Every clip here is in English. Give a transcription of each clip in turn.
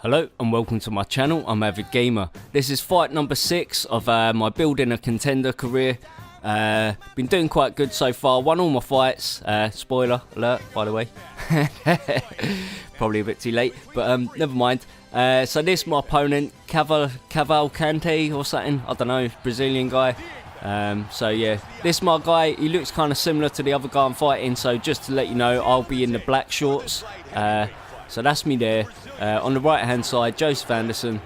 Hello and welcome to my channel. I'm AvidGamer. This is fight number 6 of my building a contender career. Been doing quite good so far. Won all my fights. Spoiler alert, by the way. Probably a bit too late, but never mind. So this is my opponent, Cavalcante or something. I don't know, Brazilian guy. So yeah, this is my guy. He looks kind of similar to the other guy I'm fighting. So just to let you know, I'll be in the black shorts. So that's me there. On the right hand side, Joseph Anderson,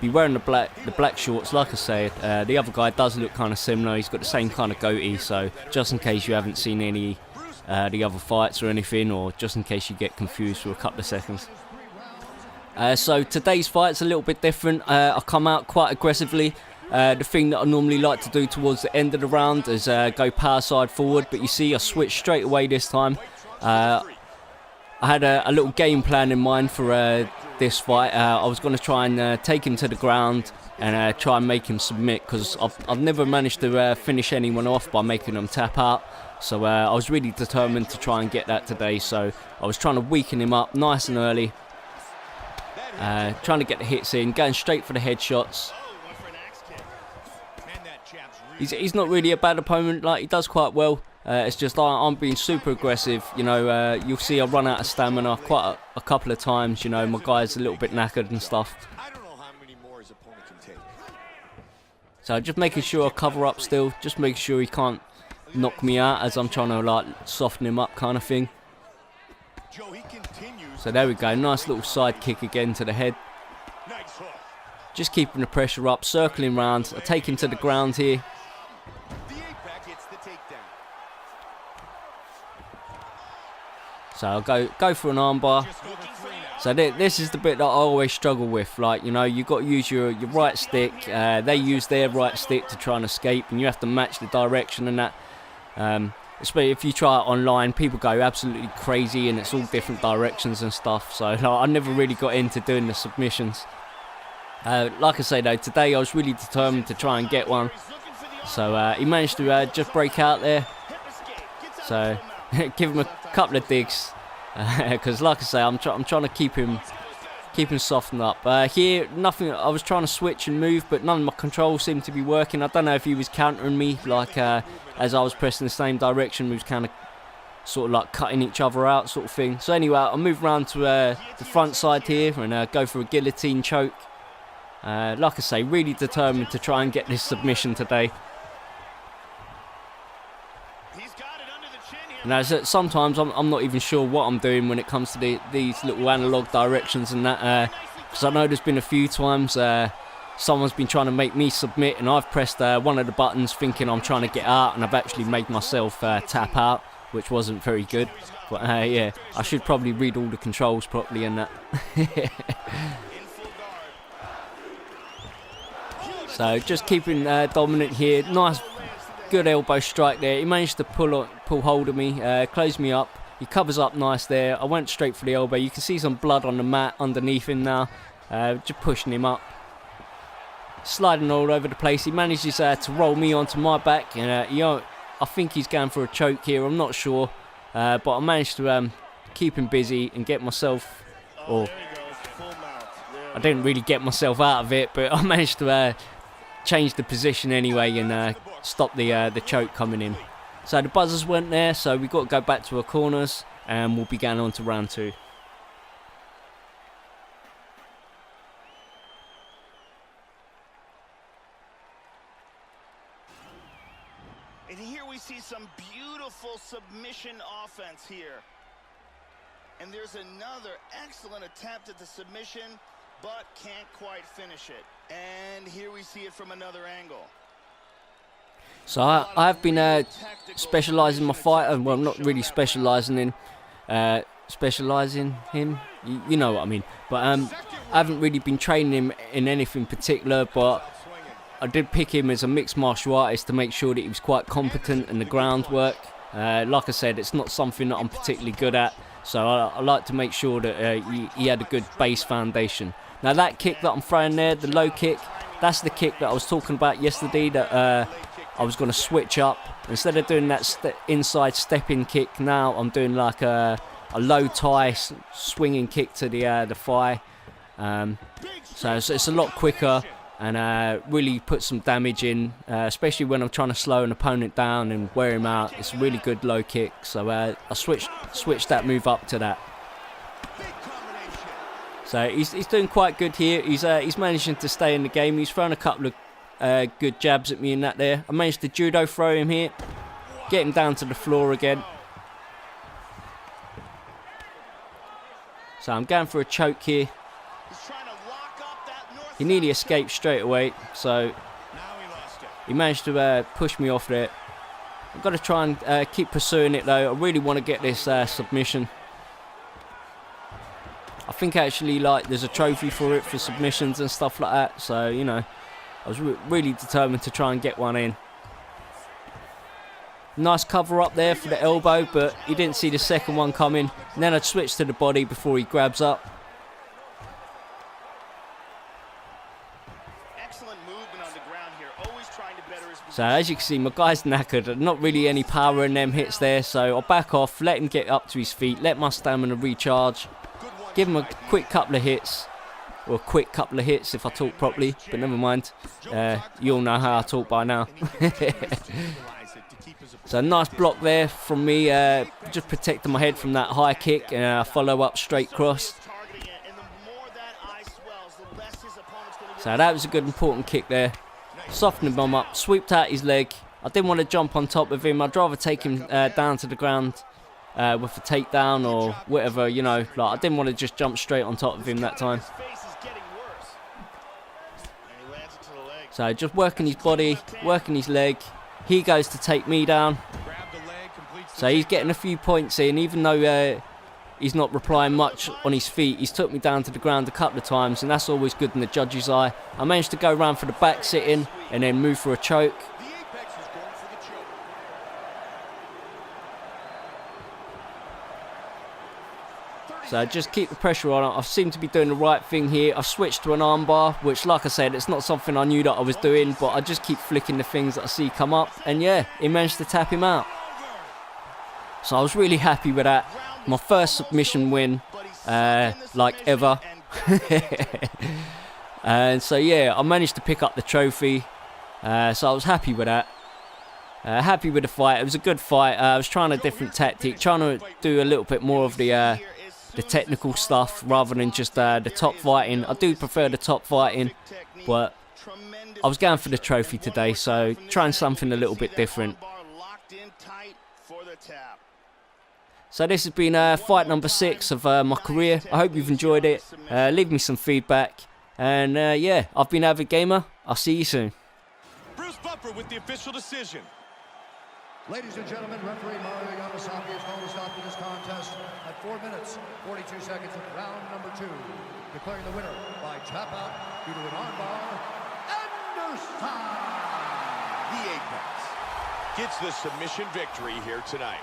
be wearing the black shorts. Like I said, the other guy does look kind of similar. He's got the same kind of goatee. So just in case you haven't seen any the other fights or anything, or just in case you get confused for a couple of seconds. So today's fight's a little bit different. I come out quite aggressively. The thing that I normally like to do towards the end of the round is go power side forward, but you see I switched straight away this time. I had a little game plan in mind for this fight. I was going to try and take him to the ground and try and make him submit, because I've never managed to finish anyone off by making them tap out. So I was really determined to try and get that today. So I was trying to weaken him up nice and early, trying to get the hits in, going straight for the headshots. He's not really a bad opponent, like he does quite well. It's just I'm being super aggressive, you know. You'll see I run out of stamina quite a couple of times, you know. My guy's a little bit knackered and stuff. So just making sure I cover up still, just making sure he can't knock me out as I'm trying to like soften him up kind of thing. So there we go, nice little side kick again to the head. Just keeping the pressure up, circling round. I take him to the ground here. So I'll go for an armbar. So this is the bit that I always struggle with. Like, you know, you've got to use your right stick. They use their right stick to try and escape, and you have to match the direction and that. Especially if you try it online, people go absolutely crazy and it's all different directions and stuff. So like, I never really got into doing the submissions. Like I say though, today I was really determined to try and get one. So he managed to just break out there. So give him a couple of digs, because like I say, I'm trying to keep him softened up. Here, nothing. I was trying to switch and move, but none of my controls seemed to be working. I don't know if he was countering me, like as I was pressing the same direction, we was kind of sort of like cutting each other out, sort of thing. So anyway, I'll move around to the front side here and go for a guillotine choke. Like I say, really determined to try and get this submission today. Now, sometimes I'm not even sure what I'm doing when it comes to these little analog directions and that, because I know there's been a few times someone's been trying to make me submit and I've pressed one of the buttons thinking I'm trying to get out, and I've actually made myself tap out, which wasn't very good. But yeah, I should probably read all the controls properly and that. So just keeping dominant here. Nice, good elbow strike there. He managed to pull hold of me, close me up. He covers up nice there. I went straight for the elbow. You can see some blood on the mat underneath him now. Just pushing him up, sliding all over the place. He manages to roll me onto my back, and you know, I think he's going for a choke here. I'm not sure, but I managed to keep him busy and get myself, or I didn't really get myself out of it, but I managed to change the position anyway and stop the choke coming in. So the buzzers weren't there, so we've got to go back to our corners, and we'll be going on to round 2. And here we see some beautiful submission offense here. And there's another excellent attempt at the submission, but can't quite finish it. And here we see it from another angle. So I've been specialising my fighter. Well, not really specialising in him. You know what I mean. But I haven't really been training him in anything particular. But I did pick him as a mixed martial artist to make sure that he was quite competent in the groundwork. Like I said, it's not something that I'm particularly good at. So I like to make sure that he had a good base foundation. Now that kick that I'm throwing there, the low kick, that's the kick that I was talking about yesterday, that I was going to switch up. Instead of doing that inside step-in kick, now I'm doing like a low tie swinging kick to the thigh. So it's a lot quicker and really puts some damage in, especially when I'm trying to slow an opponent down and wear him out. It's a really good low kick, so I switched that move up to that. So he's doing quite good here. He's managing to stay in the game. He's thrown a couple of good jabs at me in that there. I managed to judo throw him here, get him down to the floor again. So I'm going for a choke here. He nearly escaped straight away, so he managed to push me off there. I've got to try and keep pursuing it though. I really want to get this submission. I think actually like there's a trophy for it for submissions and stuff like that, so you know, I was really determined to try and get one in. Nice cover up there for the elbow, but he didn't see the second one coming. And then I'd switch to the body before he grabs up. Excellent movement on the ground here, always trying to better his position. So as you can see, my guy's knackered. Not really any power in them hits there, so I'll back off, let him get up to his feet, let my stamina recharge, give him a quick couple of hits. Or a quick couple of hits if I talk properly, but never mind. You all know how I talk by now. So nice block there from me, just protecting my head from that high kick, and follow up straight cross. So that was a good important kick there. Softened him up, swept out his leg. I didn't want to jump on top of him. I'd rather take him down to the ground with a takedown or whatever, you know. Like I didn't want to just jump straight on top of him that time. So just working his body, working his leg. He goes to take me down. So he's getting a few points in, even though he's not replying much on his feet. He's took me down to the ground a couple of times, and that's always good in the judge's eye. I managed to go around for the back sitting and then move for a choke. So just keep the pressure on. I seem to be doing the right thing here. I've switched to an armbar, which like I said, it's not something I knew that I was doing, but I just keep flicking the things that I see come up. And yeah, he managed to tap him out. So I was really happy with that. My first submission win, like ever. And so yeah, I managed to pick up the trophy. So I was happy with that. Happy with the fight. It was a good fight. I was trying a different tactic, trying to do a little bit more of the technical stuff rather than just the top fighting. I do prefer the top fighting, but I was going for the trophy today, so trying something a little bit different. So this has been fight number 6 of my career. I hope you've enjoyed it. Leave me some feedback, and yeah, I've been AvidGamer. I'll see you soon. Bruce Buffer with the official decision. Ladies and gentlemen, referee Mario Yamasaki is going to stop this contest at 4 minutes, 42 seconds of round number 2. Declaring the winner by tap out due to an armbar, Anderson! The Apex gets the submission victory here tonight.